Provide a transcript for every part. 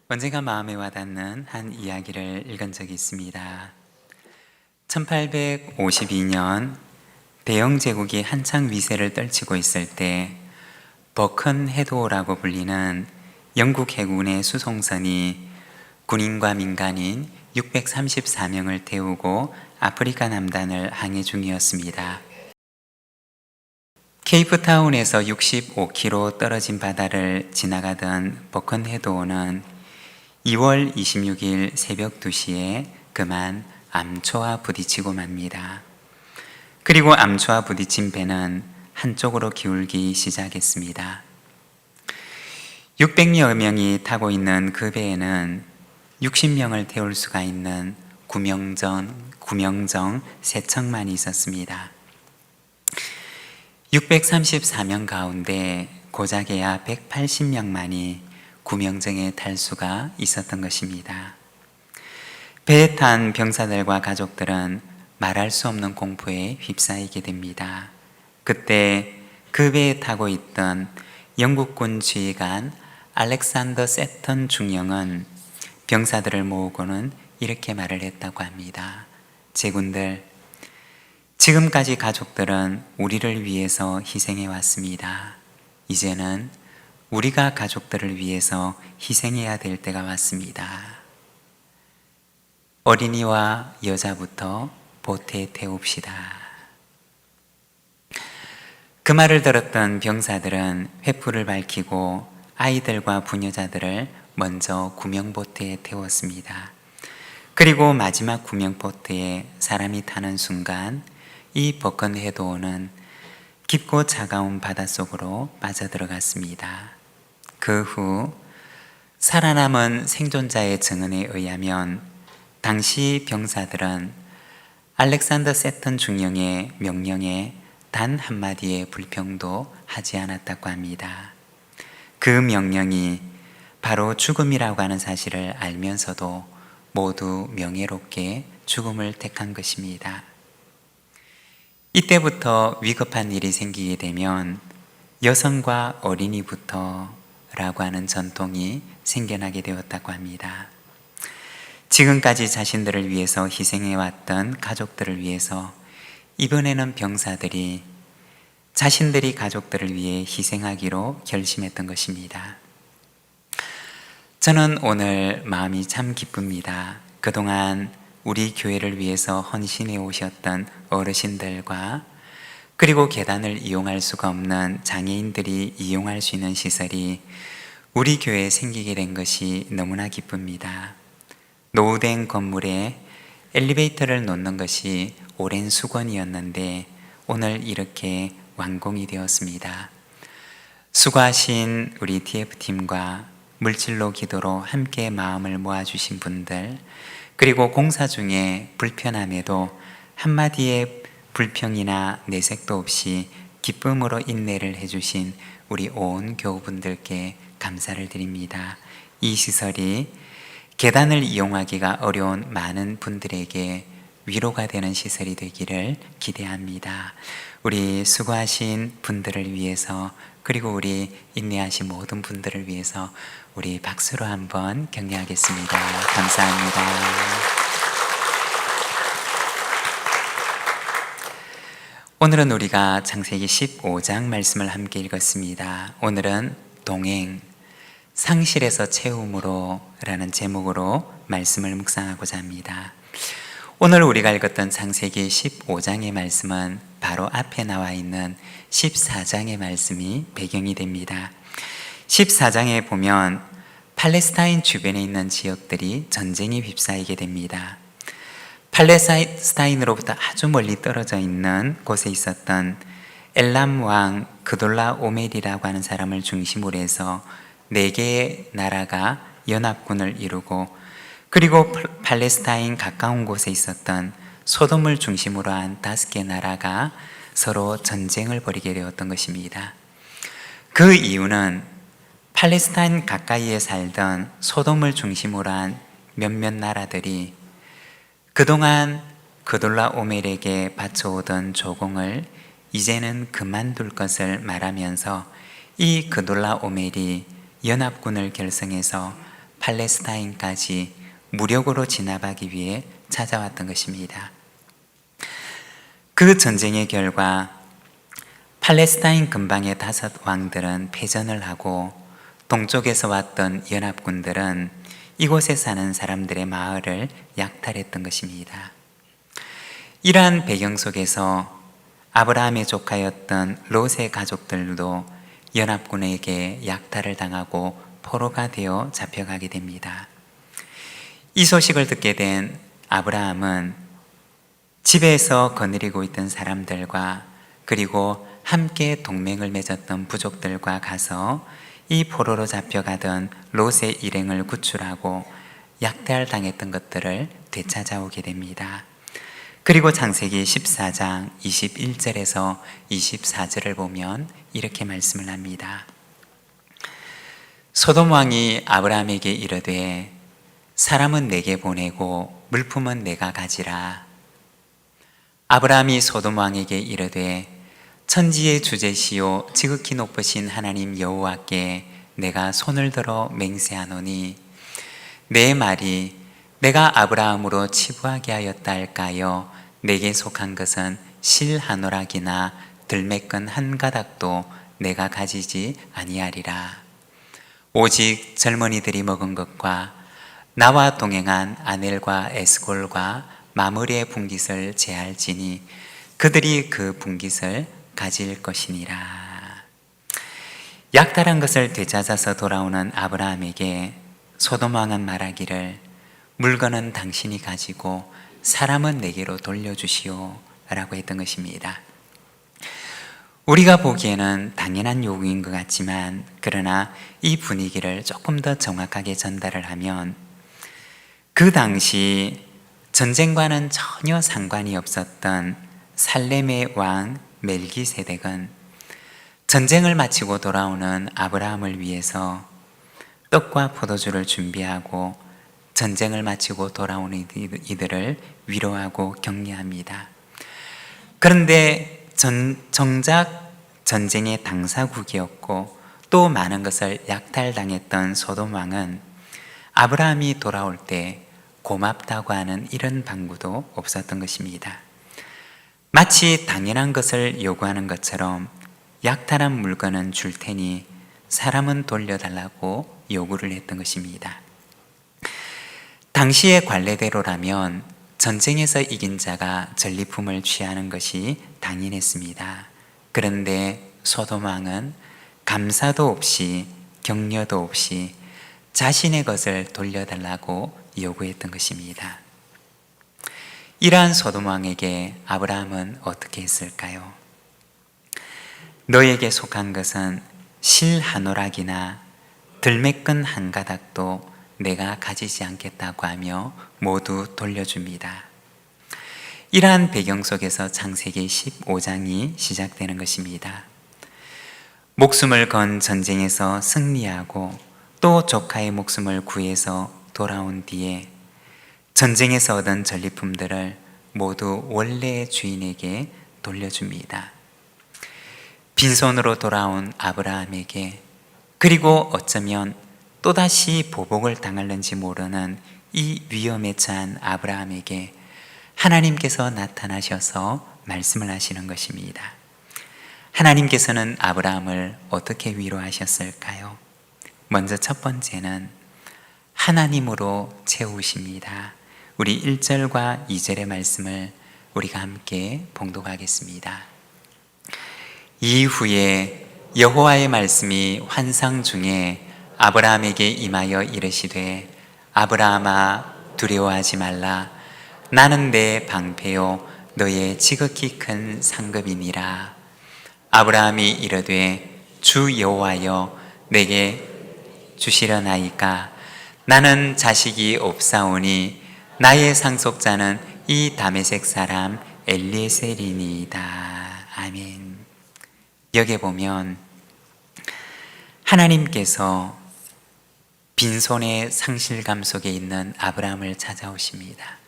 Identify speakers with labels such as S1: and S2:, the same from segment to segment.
S1: 언젠가 마음에 와닿는 한 이야기를 읽은 적이 있습니다. 1852년 대영 제국이 한창 위세를 떨치고 있을 때 버큰헤드호라고 불리는 영국 해군의 수송선이 군인과 민간인 634명을 태우고 아프리카 남단을 항해 중이었습니다. 케이프타운에서 65km 떨어진 바다를 지나가던 버큰헤드호는 2월 26일 새벽 2시에 그만 암초와 부딪히고 맙니다. 그리고 암초와 부딪힌 배는 한쪽으로 기울기 시작했습니다. 600여 명이 타고 있는 그 배에는 60명을 태울 수가 있는 구명정 세척만이 있었습니다. 634명 가운데 고작해야 180명만이 구명정에 탈 수가 있었던 것입니다. 배에 탄 병사들과 가족들은 말할 수 없는 공포에 휩싸이게 됩니다. 그때 그 배에 타고 있던 영국군 지휘관 알렉산더 세턴 중령은 병사들을 모으고는 이렇게 말을 했다고 합니다. 제군들, 지금까지 가족들은 우리를 위해서 희생해 왔습니다. 이제는 우리가 가족들을 위해서 희생해야 될 때가 왔습니다. 어린이와 여자부터 보트에 태웁시다. 그 말을 들었던 병사들은 횃불을 밝히고 아이들과 부녀자들을 먼저 구명보트에 태웠습니다. 그리고 마지막 구명보트에 사람이 타는 순간 이 버큰헤드호는 깊고 차가운 바닷속으로 빠져들어갔습니다. 그 후 살아남은 생존자의 증언에 의하면 당시 병사들은 알렉산더 세턴 중령의 명령에 단 한마디의 불평도 하지 않았다고 합니다. 그 명령이 바로 죽음이라고 하는 사실을 알면서도 모두 명예롭게 죽음을 택한 것입니다. 이때부터 위급한 일이 생기게 되면 여성과 어린이부터 라고 하는 전통이 생겨나게 되었다고 합니다. 지금까지 자신들을 위해서 희생해왔던 가족들을 위해서 이번에는 병사들이 자신들이 가족들을 위해 희생하기로 결심했던 것입니다. 저는 오늘 마음이 참 기쁩니다. 그동안 우리 교회를 위해서 헌신해 오셨던 어르신들과 그리고 계단을 이용할 수가 없는 장애인들이 이용할 수 있는 시설이 우리 교회에 생기게 된 것이 너무나 기쁩니다. 노후된 건물에 엘리베이터를 놓는 것이 오랜 수건이었는데 오늘 이렇게 완공이 되었습니다. 수고하신 우리 TF팀과 물질로 기도로 함께 마음을 모아주신 분들, 그리고 공사 중에 불편함에도 한마디의 불평이나 내색도 없이 기쁨으로 인내를 해주신 우리 온 교우분들께 감사를 드립니다. 이 시설이 계단을 이용하기가 어려운 많은 분들에게 위로가 되는 시설이 되기를 기대합니다. 우리 수고하신 분들을 위해서, 그리고 우리 인내하신 모든 분들을 위해서 우리 박수로 한번 격려하겠습니다. 감사합니다. 오늘은 우리가 창세기 15장 말씀을 함께 읽었습니다. 오늘은 동행, 상실에서 채움으로 라는 제목으로 말씀을 묵상하고자 합니다. 오늘 우리가 읽었던 창세기 15장의 말씀은 바로 앞에 나와 있는 14장의 말씀이 배경이 됩니다. 14장에 보면 팔레스타인 주변에 있는 지역들이 전쟁에 휩싸이게 됩니다. 팔레스타인으로부터 아주 멀리 떨어져 있는 곳에 있었던 엘람 왕 그돌라 오멜이라고 하는 사람을 중심으로 해서 4개의 나라가 연합군을 이루고, 그리고 팔레스타인 가까운 곳에 있었던 소돔을 중심으로 한 5개 나라가 서로 전쟁을 벌이게 되었던 것입니다. 그 이유는 팔레스타인 가까이에 살던 소돔을 중심으로 한 몇몇 나라들이 그동안 그돌라 오멜에게 바쳐오던 조공을 이제는 그만둘 것을 말하면서 이 그돌라 오멜이 연합군을 결성해서 팔레스타인까지 무력으로 진압하기 위해 찾아왔던 것입니다. 그 전쟁의 결과 팔레스타인 근방의 5 왕들은 패전을 하고 동쪽에서 왔던 연합군들은 이곳에 사는 사람들의 마을을 약탈했던 것입니다. 이러한 배경 속에서 아브라함의 조카였던 롯의 가족들도 연합군에게 약탈을 당하고 포로가 되어 잡혀가게 됩니다. 이 소식을 듣게 된 아브라함은 집에서 거느리고 있던 사람들과 그리고 함께 동맹을 맺었던 부족들과 가서 이 포로로 잡혀가던 롯의 일행을 구출하고 약탈당했던 것들을 되찾아오게 됩니다. 그리고 창세기 14장 21절에서 24절을 보면 이렇게 말씀을 합니다. 소돔 왕이 아브라함에게 이르되 사람은 내게 보내고 물품은 내가 가지라. 아브라함이 소돔 왕에게 이르되 천지의 주제시요 지극히 높으신 하나님 여호와께 내가 손을 들어 맹세하노니 내 말이 내가 아브라함으로 치부하게 하였다 할까요? 내게 속한 것은 실 한 오락이나 들매끈 한 가닥도 내가 가지지 아니하리라. 오직 젊은이들이 먹은 것과 나와 동행한 아넬과 에스골과 마므리의 분깃을 제할지니 그들이 그 분깃을 가질 것이니라. 약탈한 것을 되찾아서 돌아오는 아브라함에게 소돔 왕은 말하기를 물건은 당신이 가지고 사람은 내게로 돌려주시오 라고 했던 것입니다. 우리가 보기에는 당연한 요구인 것 같지만 그러나 이 분위기를 조금 더 정확하게 전달을 하면 그 당시 전쟁과는 전혀 상관이 없었던 살렘의 왕 멜기세덱은 전쟁을 마치고 돌아오는 아브라함을 위해서 떡과 포도주를 준비하고 전쟁을 마치고 돌아오는 이들을 위로하고 격려합니다. 그런데 정작 전쟁의 당사국이었고 또 많은 것을 약탈당했던 소돔 왕은 아브라함이 돌아올 때 고맙다고 하는 이런 방구도 없었던 것입니다. 마치 당연한 것을 요구하는 것처럼 약탈한 물건은 줄 테니 사람은 돌려달라고 요구를 했던 것입니다. 당시의 관례대로라면 전쟁에서 이긴 자가 전리품을 취하는 것이 당연했습니다. 그런데 소돔 왕은 감사도 없이 격려도 없이 자신의 것을 돌려달라고 요구했던 것입니다. 이러한 소돔 왕에게 아브라함은 어떻게 했을까요? 너에게 속한 것은 실 한 오락이나 들매끈 한 가닥도 내가 가지지 않겠다고 하며 모두 돌려줍니다. 이러한 배경 속에서 창세기 15장이 시작되는 것입니다. 목숨을 건 전쟁에서 승리하고 또 조카의 목숨을 구해서 돌아온 뒤에 전쟁에서 얻은 전리품들을 모두 원래의 주인에게 돌려줍니다. 빈손으로 돌아온 아브라함에게 그리고 어쩌면 또다시 보복을 당할는지 모르는 이 위험에 처한 아브라함에게 하나님께서 나타나셔서 말씀을 하시는 것입니다. 하나님께서는 아브라함을 어떻게 위로하셨을까요? 먼저 첫 번째는 하나님으로 채우십니다. 우리 1절과 2절의 말씀을 우리가 함께 봉독하겠습니다. 이후에 여호와의 말씀이 환상 중에 아브라함에게 임하여 이르시되 아브라함아 두려워하지 말라. 나는 내 방패요 너의 지극히 큰 상급이니라. 아브라함이 이르되 주 여호와여 내게 주시려나이까. 나는 자식이 없사오니 나의 상속자는 이 다메섹 사람 엘리에셀이니이다. 아멘. 여기 보면 하나님께서 빈손의 상실감 속에 있는 아브라함을 찾아오십니다.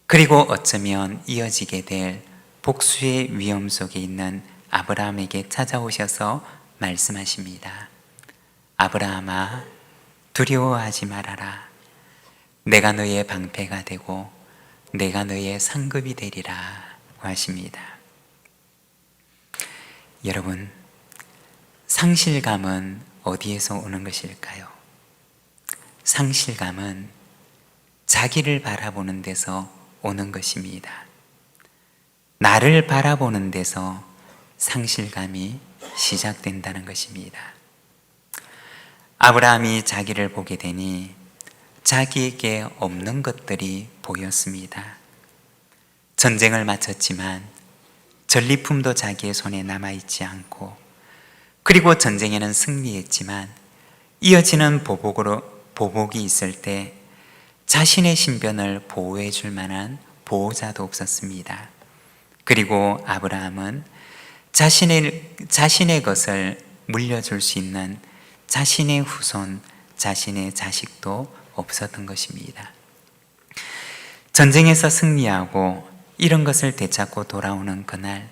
S1: 그리고 어쩌면 이어지게 될 복수의 위험 속에 있는 아브라함에게 찾아오셔서 말씀하십니다. 아브라함아 두려워하지 말아라. 내가 너의 방패가 되고 내가 너의 상급이 되리라 하십니다. 여러분, 상실감은 어디에서 오는 것일까요? 상실감은 자기를 바라보는 데서 오는 것입니다. 나를 바라보는 데서 상실감이 시작된다는 것입니다. 아브라함이 자기를 보게 되니 자기에게 없는 것들이 보였습니다. 전쟁을 마쳤지만 전리품도 자기의 손에 남아있지 않고, 그리고 전쟁에는 승리했지만 이어지는 보복이 있을 때 자신의 신변을 보호해 줄 만한 보호자도 없었습니다. 그리고 아브라함은 자신의 것을 물려줄 수 있는 자신의 후손, 자신의 자식도 없었던 것입니다. 전쟁에서 승리하고 이런 것을 되찾고 돌아오는 그날,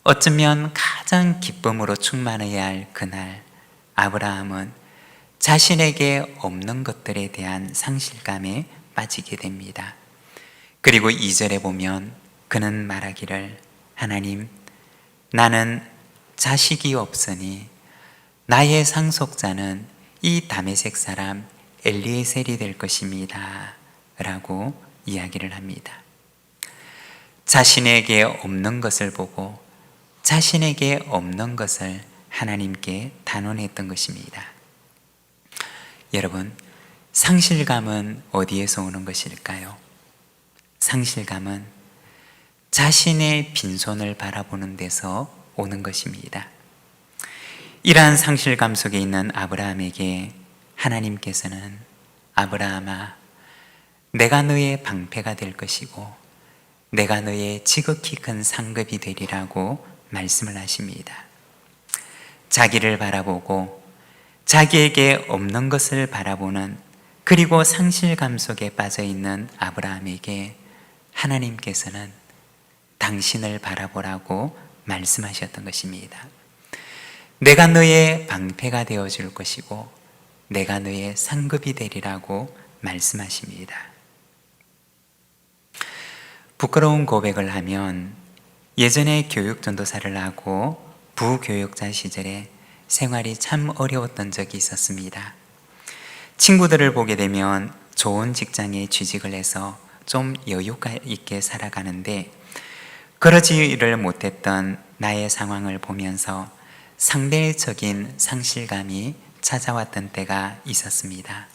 S1: 어쩌면 가장 기쁨으로 충만해야 할 그날, 아브라함은 자신에게 없는 것들에 대한 상실감에 빠지게 됩니다. 그리고 2절에 보면 그는 말하기를, 하나님, 나는 자식이 없으니 나의 상속자는 이 다메섹 사람 엘리에셀이 될 것입니다 라고 이야기를 합니다. 자신에게 없는 것을 보고 자신에게 없는 것을 하나님께 단언했던 것입니다. 여러분, 상실감은 어디에서 오는 것일까요? 상실감은 자신의 빈손을 바라보는 데서 오는 것입니다. 이러한 상실감 속에 있는 아브라함에게 하나님께서는, 아브라함아, 내가 너의 방패가 될 것이고 내가 너의 지극히 큰 상급이 되리라고 말씀을 하십니다. 자기를 바라보고 자기에게 없는 것을 바라보는, 그리고 상실감 속에 빠져있는 아브라함에게 하나님께서는 당신을 바라보라고 말씀하셨던 것입니다. 내가 너의 방패가 되어줄 것이고 내가 너의 상급이 되리라고 말씀하십니다. 부끄러운 고백을 하면, 예전에 교육 전도사를 하고 부교육자 시절에 생활이 참 어려웠던 적이 있었습니다. 친구들을 보게 되면 좋은 직장에 취직을 해서 좀 여유가 있게 살아가는데, 그러지를 못했던 나의 상황을 보면서 상대적인 상실감이 찾아왔던 때가 있었습니다.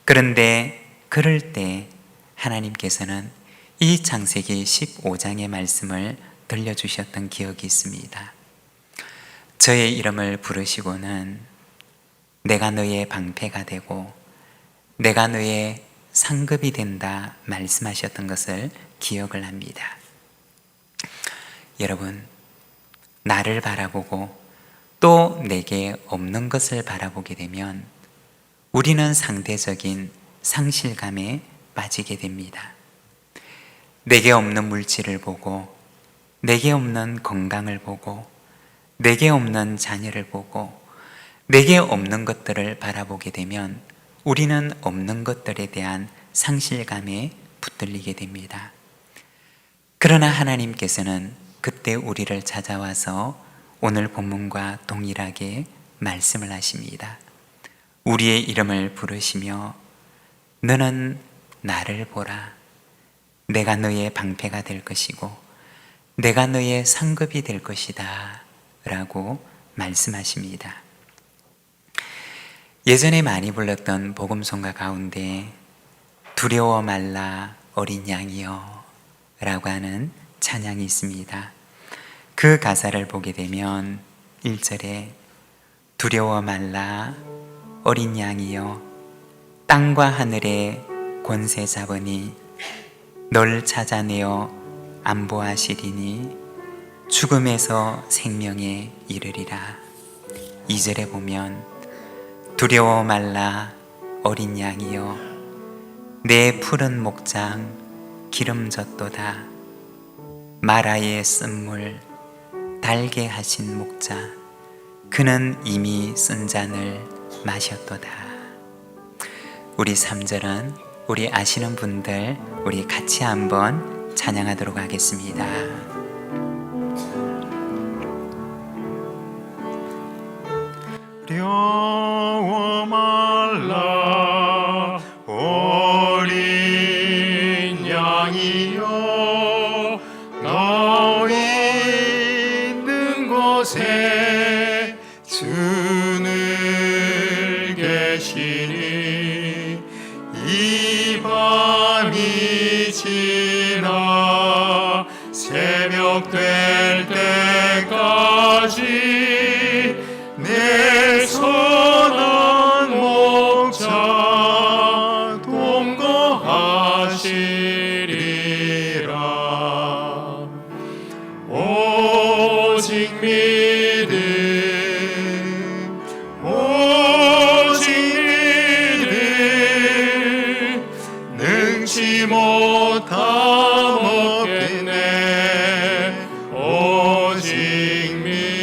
S1: 그런데 그럴 때 하나님께서는 이 창세기 15장의 말씀을 들려주셨던 기억이 있습니다. 저의 이름을 부르시고는 내가 너의 방패가 되고 내가 너의 상급이 된다 말씀하셨던 것을 기억을 합니다. 여러분, 나를 바라보고 또 내게 없는 것을 바라보게 되면 우리는 상대적인 상실감에 빠지게 됩니다. 내게 없는 물질을 보고, 내게 없는 건강을 보고, 내게 없는 자녀를 보고, 내게 없는 것들을 바라보게 되면 우리는 없는 것들에 대한 상실감에 붙들리게 됩니다. 그러나 하나님께서는 그때 우리를 찾아와서 오늘 본문과 동일하게 말씀을 하십니다. 우리의 이름을 부르시며 너는 나를 보라. 내가 너의 방패가 될 것이고 내가 너의 상급이 될 것이다 라고 말씀하십니다. 예전에 많이 불렀던 복음송가 가운데 두려워 말라 어린 양이여 라고 하는 찬양이 있습니다. 그 가사를 보게 되면 1절에 두려워 말라 어린 양이여 땅과 하늘의 권세 잡으니 널 찾아내어 안보하시리니 죽음에서 생명에 이르리라. 2절에 보면 두려워 말라 어린 양이여 내 푸른 목장 기름 졌도다. 마라의 쓴물 달게 하신 목자 그는 이미 쓴 잔을 마셨도다. 우리 3절은 우리 아시는 분들 우리 같이 한번 찬양하도록 하겠습니다.
S2: 려워 말라 어린 양이여 너희 있는 곳에 주는 계시니 이 밤이 지나 새벽 될 때까지 내 선한 목자 동거하시리라. 오직 믿음 능치 못하 먹겠네. 오직 믿음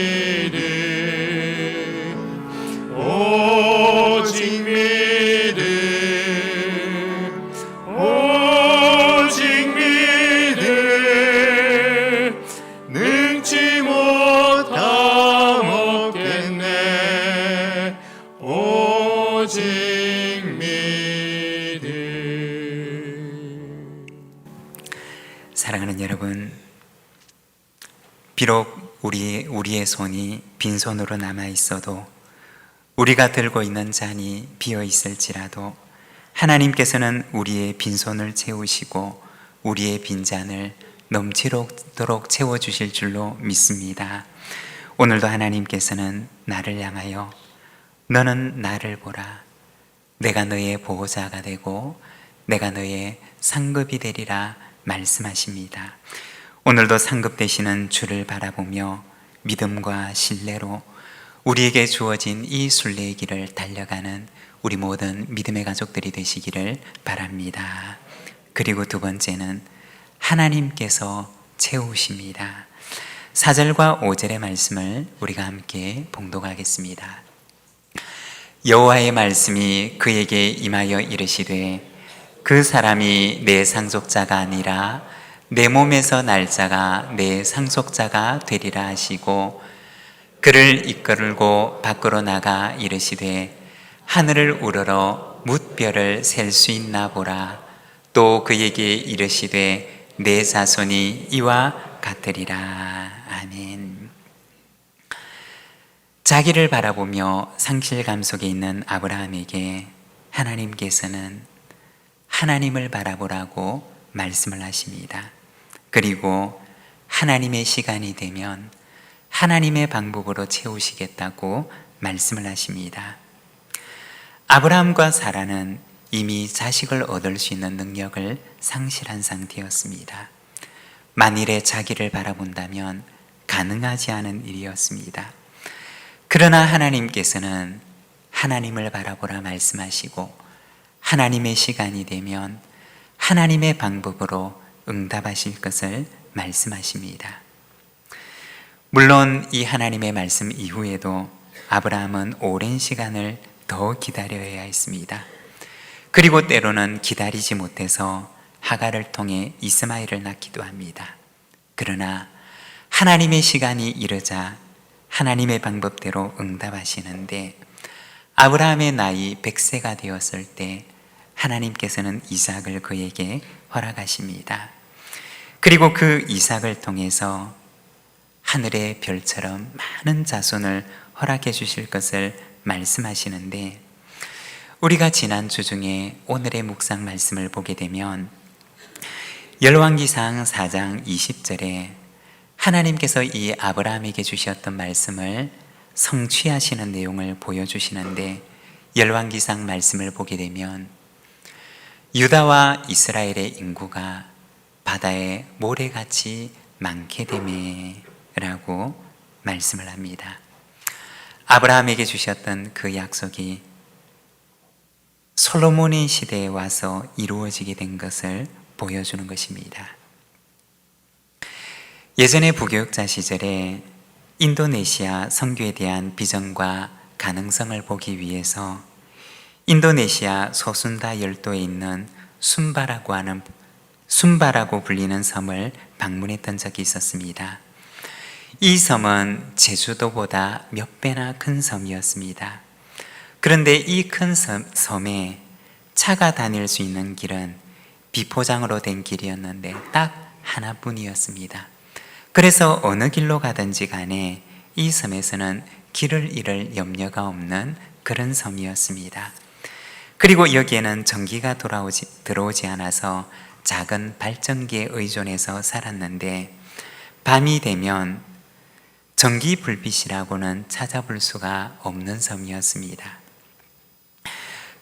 S2: 능치 못하 먹겠네. 오직 믿음.
S1: 사랑하는 여러분, 비록 우리의 손이 빈손으로 남아 있어도, 우리가 들고 있는 잔이 비어 있을지라도 하나님께서는 우리의 빈손을 채우시고 우리의 빈잔을 넘치도록 채워주실 줄로 믿습니다. 오늘도 하나님께서는 나를 향하여 너는 나를 보라, 내가 너의 보호자가 되고 내가 너의 상급이 되리라 말씀하십니다. 오늘도 상급 되시는 주를 바라보며 믿음과 신뢰로 우리에게 주어진 이 순례의 길을 달려가는 우리 모든 믿음의 가족들이 되시기를 바랍니다. 그리고 두 번째는 하나님께서 채우십니다. 4절과 5절의 말씀을 우리가 함께 봉독하겠습니다. 여호와의 말씀이 그에게 임하여 이르시되 그 사람이 내 상속자가 아니라 내 몸에서 날짜가 내 상속자가 되리라 하시고, 그를 이끌고 밖으로 나가 이르시되 하늘을 우러러 뭇별을 셀 수 있나 보라. 또 그에게 이르시되 내 자손이 이와 같으리라. 아멘. 자기를 바라보며 상실감 속에 있는 아브라함에게 하나님께서는 하나님을 바라보라고 말씀을 하십니다. 그리고 하나님의 시간이 되면 하나님의 방법으로 채우시겠다고 말씀을 하십니다. 아브라함과 사라는 이미 자식을 얻을 수 있는 능력을 상실한 상태였습니다. 만일에 자기를 바라본다면 가능하지 않은 일이었습니다. 그러나 하나님께서는 하나님을 바라보라 말씀하시고 하나님의 시간이 되면 하나님의 방법으로 응답하실 것을 말씀하십니다. 물론 이 하나님의 말씀 이후에도 아브라함은 오랜 시간을 더 기다려야 했습니다. 그리고 때로는 기다리지 못해서 하갈을 통해 이스마엘을 낳기도 합니다. 그러나 하나님의 시간이 이르자 하나님의 방법대로 응답하시는데, 아브라함의 나이 100세가 되었을 때 하나님께서는 이삭을 그에게 허락하십니다. 그리고 그 이삭을 통해서 하늘의 별처럼 많은 자손을 허락해 주실 것을 말씀하시는데, 우리가 지난주 중에 오늘의 묵상 말씀을 보게 되면 열왕기상 4장 20절에 하나님께서 이 아브라함에게 주셨던 말씀을 성취하시는 내용을 보여주시는데, 열왕기상 말씀을 보게 되면 유다와 이스라엘의 인구가 바다에 모래같이 많게 되매 라고 말씀을 합니다. 아브라함에게 주셨던 그 약속이 솔로몬의 시대에 와서 이루어지게 된 것을 보여주는 것입니다. 예전의 부교육자 시절에 인도네시아 선교에 대한 비전과 가능성을 보기 위해서 인도네시아 소순다 열도에 있는 순바라고 불리는 섬을 방문했던 적이 있었습니다. 이 섬은 제주도보다 몇 배나 큰 섬이었습니다. 그런데 이 큰 섬에 차가 다닐 수 있는 길은 비포장으로 된 길이었는데 딱 하나뿐이었습니다. 그래서 어느 길로 가든지 간에 이 섬에서는 길을 잃을 염려가 없는 그런 섬이었습니다. 그리고 여기에는 전기가 들어오지 않아서 작은 발전기에 의존해서 살았는데 밤이 되면 전기 불빛이라고는 찾아볼 수가 없는 섬이었습니다.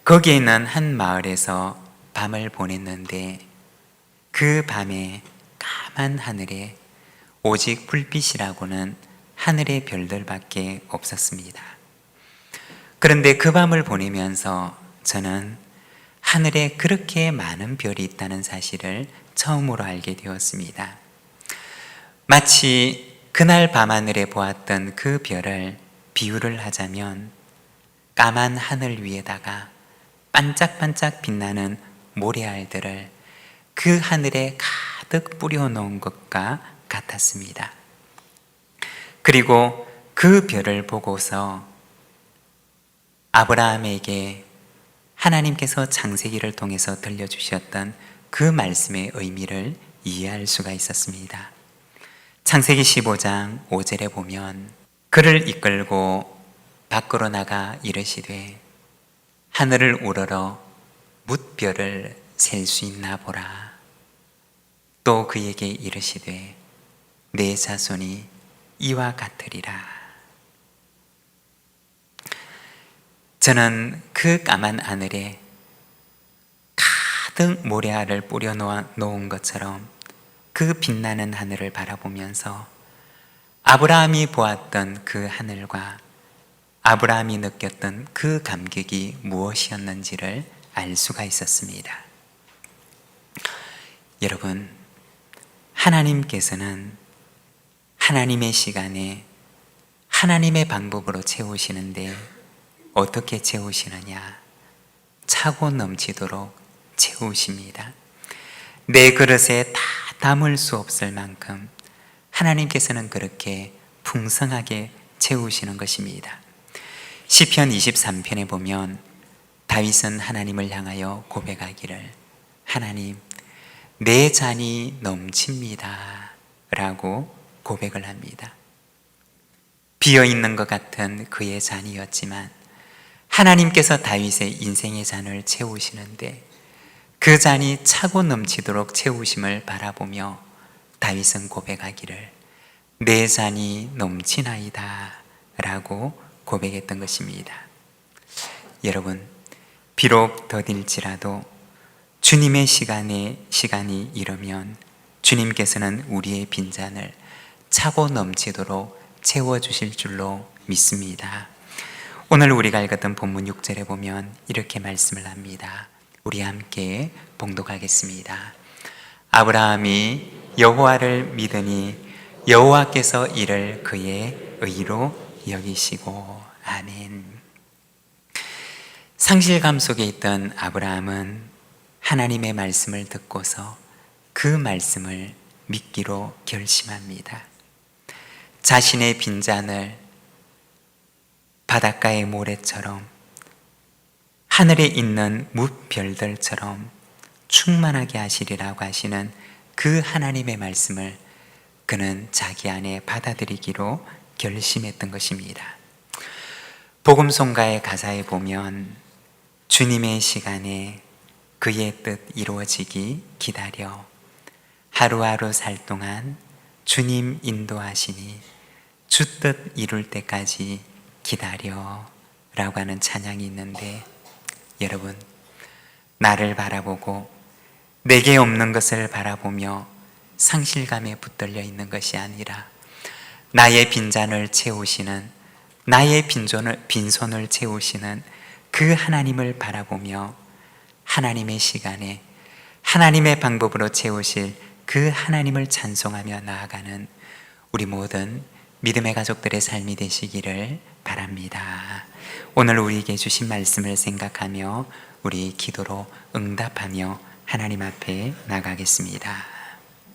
S1: 거기에 있는 한 마을에서 밤을 보냈는데 그 밤에 까만 하늘에 오직 불빛이라고는 하늘의 별들밖에 없었습니다. 그런데 그 밤을 보내면서 저는 하늘에 그렇게 많은 별이 있다는 사실을 처음으로 알게 되었습니다. 마치 그날 밤하늘에 보았던 그 별을 비유를 하자면 까만 하늘 위에다가 반짝반짝 빛나는 모래알들을 그 하늘에 가득 뿌려놓은 것과 같았습니다. 그리고 그 별을 보고서 아브라함에게 하나님께서 창세기를 통해서 들려주셨던 그 말씀의 의미를 이해할 수가 있었습니다. 창세기 15장 5절에 보면 그를 이끌고 밖으로 나가 이르시되 하늘을 우러러 뭇별을 셀 수 있나 보라. 또 그에게 이르시되 내 자손이 이와 같으리라. 저는 그 까만 하늘에 가득 모래알을 뿌려 놓은 것처럼 그 빛나는 하늘을 바라보면서 아브라함이 보았던 그 하늘과 아브라함이 느꼈던 그 감격이 무엇이었는지를 알 수가 있었습니다. 여러분, 하나님께서는 하나님의 시간에 하나님의 방법으로 채우시는데 어떻게 채우시느냐? 차고 넘치도록 채우십니다. 내 그릇에 다 담을 수 없을 만큼 하나님께서는 그렇게 풍성하게 채우시는 것입니다. 시편 23편에 보면 다윗은 하나님을 향하여 고백하기를 하나님, 내 잔이 넘칩니다 라고 고백을 합니다. 비어있는 것 같은 그의 잔이었지만 하나님께서 다윗의 인생의 잔을 채우시는데 그 잔이 차고 넘치도록 채우심을 바라보며 다윗은 고백하기를 내 잔이 넘치나이다 라고 고백했던 것입니다. 여러분, 비록 더딜지라도 주님의 시간이 이르면 주님께서는 우리의 빈잔을 차고 넘치도록 채워주실 줄로 믿습니다. 오늘 우리가 읽었던 본문 6절에 보면 이렇게 말씀을 합니다. 우리 함께 봉독하겠습니다. 아브라함이 여호와를 믿으니 여호와께서 이를 그의 의로 여기시고. 아멘. 상실감 속에 있던 아브라함은 하나님의 말씀을 듣고서 그 말씀을 믿기로 결심합니다. 자신의 빈잔을 바닷가의 모래처럼 하늘에 있는 뭇별들처럼 충만하게 하시리라고 하시는 그 하나님의 말씀을 그는 자기 안에 받아들이기로 결심했던 것입니다. 복음송가의 가사에 보면 주님의 시간에 그의 뜻 이루어지기 기다려 하루하루 살 동안 주님 인도하시니 주 뜻 이룰 때까지 기다려 라고 하는 찬양이 있는데 여러분, 나를 바라보고 내게 없는 것을 바라보며 상실감에 붙들려 있는 것이 아니라 나의 빈잔을 채우시는, 나의 빈손을 채우시는 그 하나님을 바라보며 하나님의 시간에 하나님의 방법으로 채우실 그 하나님을 찬송하며 나아가는 우리 모든 믿음의 가족들의 삶이 되시기를 바랍니다. 오늘 우리에게 주신 말씀을 생각하며 우리 기도로 응답하며 하나님 앞에 나가겠습니다.